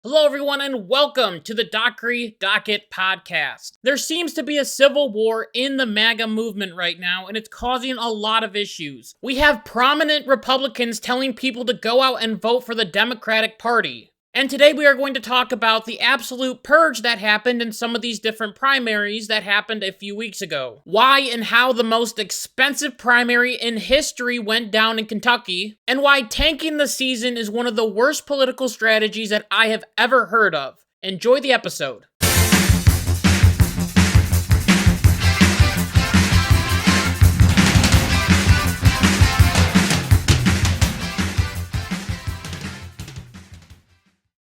Hello, everyone, and welcome to the Dockery Docket podcast. There seems to be a civil war in the MAGA movement right now, and it's causing a lot of issues. We have prominent Republicans telling people to go out and vote for the Democratic Party. And today we are going to talk about the absolute purge that happened in some of these different primaries that happened a few weeks ago. Why and how the most expensive primary in history went down in Kentucky, and why tanking the season is one of the worst political strategies that I have ever heard of. Enjoy the episode.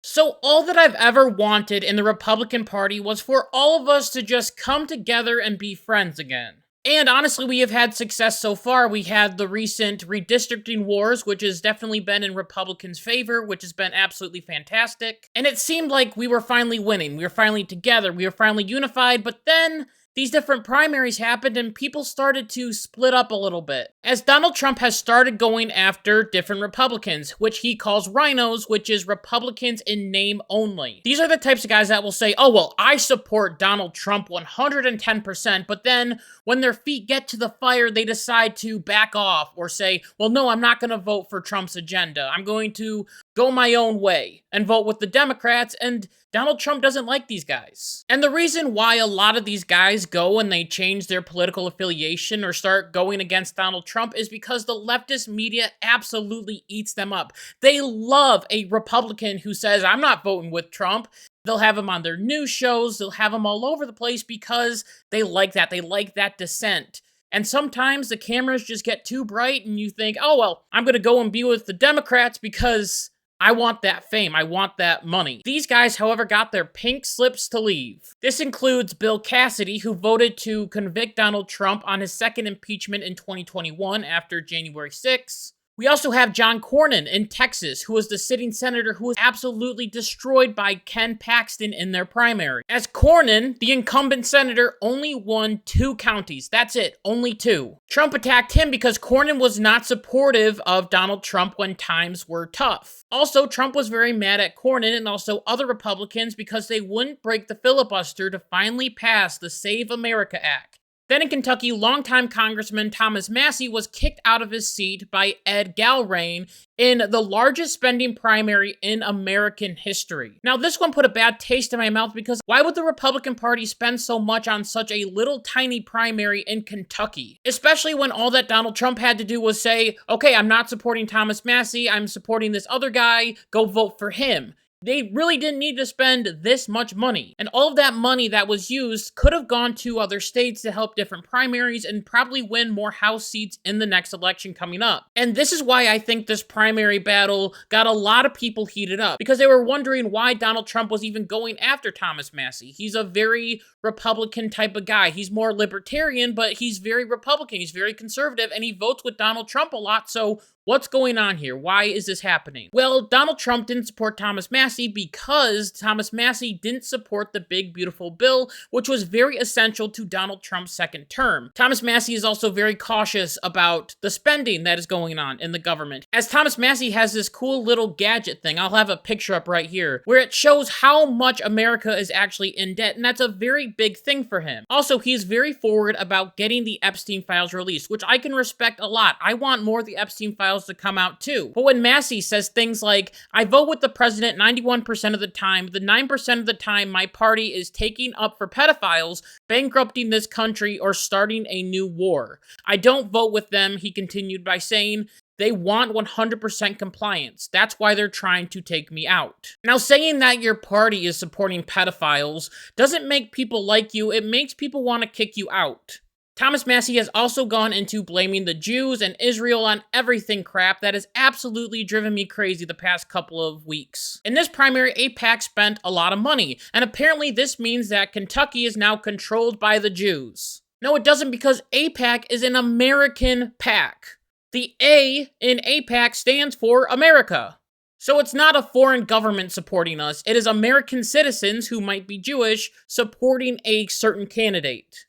So all that I've ever wanted in the Republican Party was for all of us to just come together and be friends again. And honestly, we have had success so far. We had the recent redistricting wars, which has definitely been in Republicans' favor, which has been absolutely fantastic. And it seemed like we were finally winning. We were finally together. We were finally unified. But then these different primaries happened and people started to split up a little bit, as Donald Trump has started going after different Republicans, which he calls rhinos, which is Republicans in name only. These are the types of guys that will say, oh, well, I support Donald Trump 110%, but then when their feet get to the fire, they decide to back off or say, well, no, I'm not going to vote for Trump's agenda. I'm going to go my own way and vote with the Democrats, and Donald Trump doesn't like these guys. And the reason why a lot of these guys go and they change their political affiliation or start going against Donald Trump is because the leftist media absolutely eats them up. They love a Republican who says, I'm not voting with Trump. They'll have him on their news shows. They'll have him all over the place because they like that. They like that dissent. And sometimes the cameras just get too bright and you think, oh, well, I'm going to go and be with the Democrats because I want that fame. I want that money. These guys, however, got their pink slips to leave. This includes Bill Cassidy, who voted to convict Donald Trump on his second impeachment in 2021 after January 6th. We also have John Cornyn in Texas, who was the sitting senator who was absolutely destroyed by Ken Paxton in their primary. As Cornyn, the incumbent senator, only won 2 counties. That's it, only 2. Trump attacked him because Cornyn was not supportive of Donald Trump when times were tough. Also, Trump was very mad at Cornyn and also other Republicans because they wouldn't break the filibuster to finally pass the Save America Act. Then in Kentucky, longtime Congressman Thomas Massie was kicked out of his seat by Ed Galbraith in the largest spending primary in American history. Now, this one put a bad taste in my mouth because why would the Republican Party spend so much on such a little tiny primary in Kentucky? Especially when all that Donald Trump had to do was say, okay, I'm not supporting Thomas Massie, I'm supporting this other guy, go vote for him. They really didn't need to spend this much money. And all of that money that was used could have gone to other states to help different primaries and probably win more House seats in the next election coming up. And this is why I think this primary battle got a lot of people heated up, because they were wondering why Donald Trump was even going after Thomas Massie. He's a very Republican type of guy. He's more libertarian, but he's very Republican. He's very conservative, and he votes with Donald Trump a lot, so what's going on here? Why is this happening? Well, Donald Trump didn't support Thomas Massie because Thomas Massie didn't support the big, beautiful bill, which was very essential to Donald Trump's second term. Thomas Massie is also very cautious about the spending that is going on in the government, as Thomas Massie has this cool little gadget thing. I'll have a picture up right here, where it shows how much America is actually in debt, and that's a very big thing for him. Also, he's very forward about getting the Epstein files released, which I can respect a lot. I want more of the Epstein files to come out too. But when Massie says things like, I vote with the president 91% of the time, the 9% of the time my party is taking up for pedophiles, bankrupting this country, or starting a new war. I don't vote with them, he continued by saying, they want 100% compliance. That's why they're trying to take me out. Now, saying that your party is supporting pedophiles doesn't make people like you, it makes people want to kick you out. Thomas Massie has also gone into blaming the Jews and Israel on everything crap that has absolutely driven me crazy the past couple of weeks. In this primary, AIPAC spent a lot of money, and apparently this means that Kentucky is now controlled by the Jews. No, it doesn't, because AIPAC is an American PAC. The A in AIPAC stands for America. So it's not a foreign government supporting us, it is American citizens who might be Jewish supporting a certain candidate.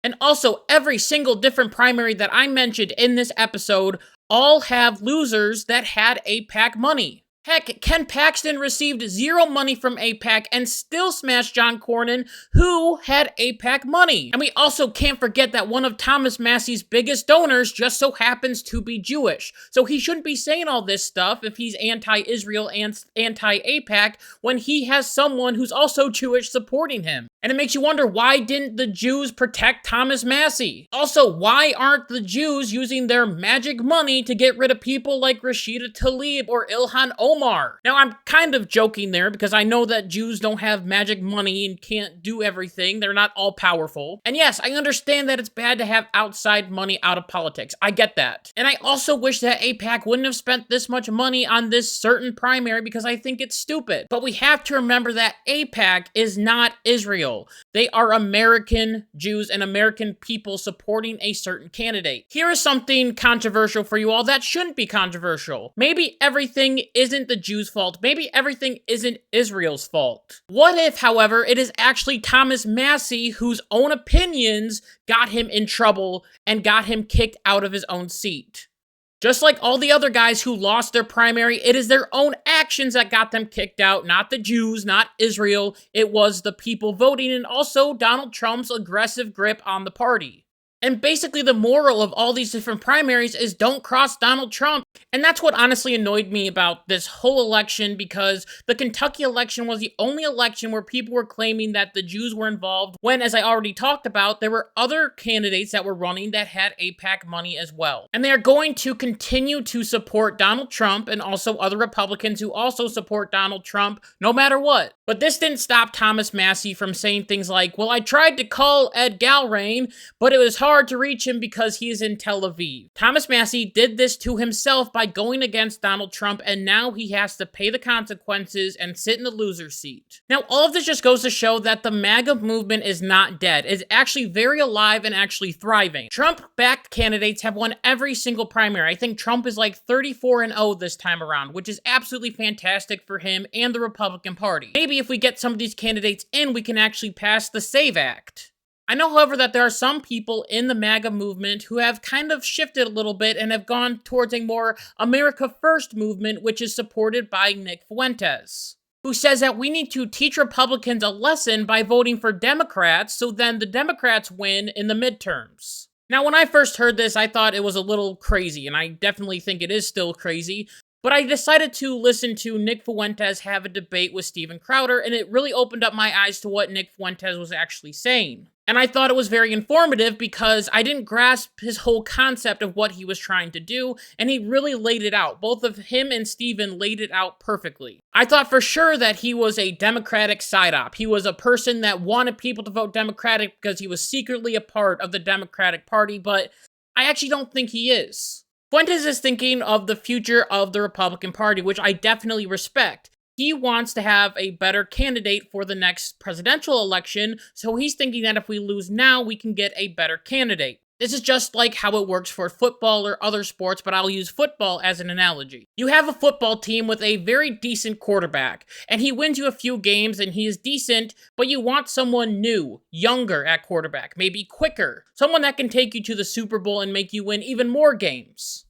And also, every single different primary that I mentioned in this episode all have losers that had AIPAC money. Heck, Ken Paxton received zero money from AIPAC and still smashed John Cornyn, who had AIPAC money. And we also can't forget that one of Thomas Massey's biggest donors just so happens to be Jewish. So he shouldn't be saying all this stuff if he's anti-Israel and anti-AIPAC when he has someone who's also Jewish supporting him. And it makes you wonder, why didn't the Jews protect Thomas Massey? Also, why aren't the Jews using their magic money to get rid of people like Rashida Tlaib or Ilhan Omar? Now, I'm kind of joking there because I know that Jews don't have magic money and can't do everything. They're not all powerful. And yes, I understand that it's bad to have outside money out of politics. I get that. And I also wish that AIPAC wouldn't have spent this much money on this certain primary because I think it's stupid. But we have to remember that AIPAC is not Israel. They are American Jews and American people supporting a certain candidate. Here is something controversial for you all that shouldn't be controversial. Maybe everything isn't the Jews' fault. Maybe everything isn't Israel's fault. What if, however, it is actually Thomas Massey whose own opinions got him in trouble and got him kicked out of his own seat? Just like all the other guys who lost their primary, it is their own actions that got them kicked out, not the Jews, not Israel. It was the people voting and also Donald Trump's aggressive grip on the party. And basically the moral of all these different primaries is don't cross Donald Trump. And that's what honestly annoyed me about this whole election, because the Kentucky election was the only election where people were claiming that the Jews were involved when, as I already talked about, there were other candidates that were running that had AIPAC money as well. And they are going to continue to support Donald Trump and also other Republicans who also support Donald Trump no matter what. But this didn't stop Thomas Massey from saying things like, well, I tried to call Ed Galrain, but it was hard to reach him because he is in Tel Aviv. Thomas Massey did this to himself by going against Donald Trump, and now he has to pay the consequences and sit in the loser's seat. Now, all of this just goes to show that the MAGA movement is not dead. It's actually very alive and actually thriving. Trump-backed candidates have won every single primary. I think Trump is like 34-0 this time around, which is absolutely fantastic for him and the Republican Party. Maybe if we get some of these candidates in, we can actually pass the SAVE Act. I know, however, that there are some people in the MAGA movement who have kind of shifted a little bit and have gone towards a more America First movement, which is supported by Nick Fuentes, who says that we need to teach Republicans a lesson by voting for Democrats so then the Democrats win in the midterms. Now, when I first heard this, I thought it was a little crazy, and I definitely think it is still crazy. But I decided to listen to Nick Fuentes have a debate with Steven Crowder, and it really opened up my eyes to what Nick Fuentes was actually saying. And I thought it was very informative because I didn't grasp his whole concept of what he was trying to do, and he really laid it out. Both of him and Steven laid it out perfectly. I thought for sure that he was a Democratic side-op. He was a person that wanted people to vote Democratic because he was secretly a part of the Democratic Party, but I actually don't think he is. Fuentes is thinking of the future of the Republican Party, which I definitely respect. He wants to have a better candidate for the next presidential election, so he's thinking that if we lose now, we can get a better candidate. This is just like how it works for football or other sports, but I'll use football as an analogy. You have a football team with a very decent quarterback, and he wins you a few games and he is decent, but you want someone new, younger at quarterback, maybe quicker, someone that can take you to the Super Bowl and make you win even more games.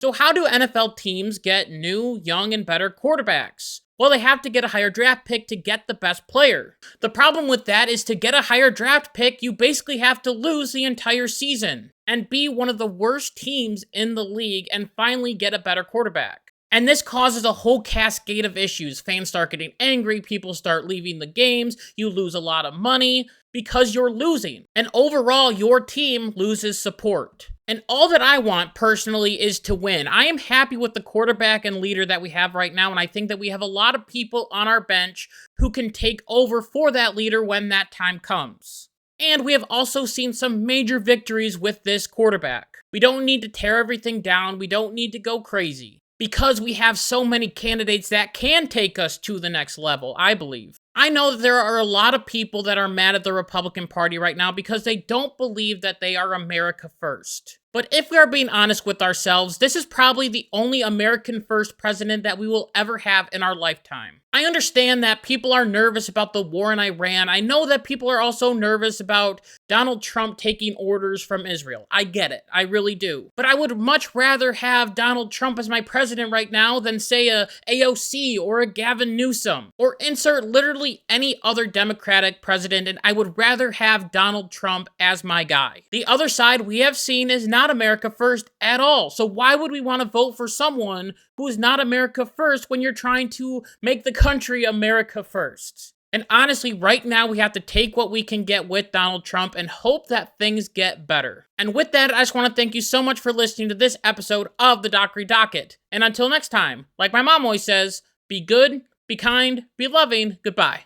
So how do NFL teams get new, young, and better quarterbacks? Well, they have to get a higher draft pick to get the best player. The problem with that is to get a higher draft pick, you basically have to lose the entire season and be one of the worst teams in the league and finally get a better quarterback. And this causes a whole cascade of issues. Fans start getting angry, people start leaving the games, you lose a lot of money because you're losing. And overall, your team loses support. And all that I want, personally, is to win. I am happy with the quarterback and leader that we have right now, and I think that we have a lot of people on our bench who can take over for that leader when that time comes. And we have also seen some major victories with this quarterback. We don't need to tear everything down, we don't need to go crazy, because we have so many candidates that can take us to the next level, I believe. I know that there are a lot of people that are mad at the Republican Party right now because they don't believe that they are America first. But if we are being honest with ourselves, this is probably the only American first president that we will ever have in our lifetime. I understand that people are nervous about the war in Iran. I know that people are also nervous about Donald Trump taking orders from Israel. I get it. I really do. But I would much rather have Donald Trump as my president right now than, say, a AOC or a Gavin Newsom, or insert literally any other Democratic president, and I would rather have Donald Trump as my guy. The other side we have seen is not America first at all. So why would we want to vote for someone who is not America first when you're trying to make the country America first? And honestly, right now we have to take what we can get with Donald Trump and hope that things get better. And with that, I just want to thank you so much for listening to this episode of the Dockery Docket. And until next time, like my mom always says, be good, be kind, be loving, goodbye.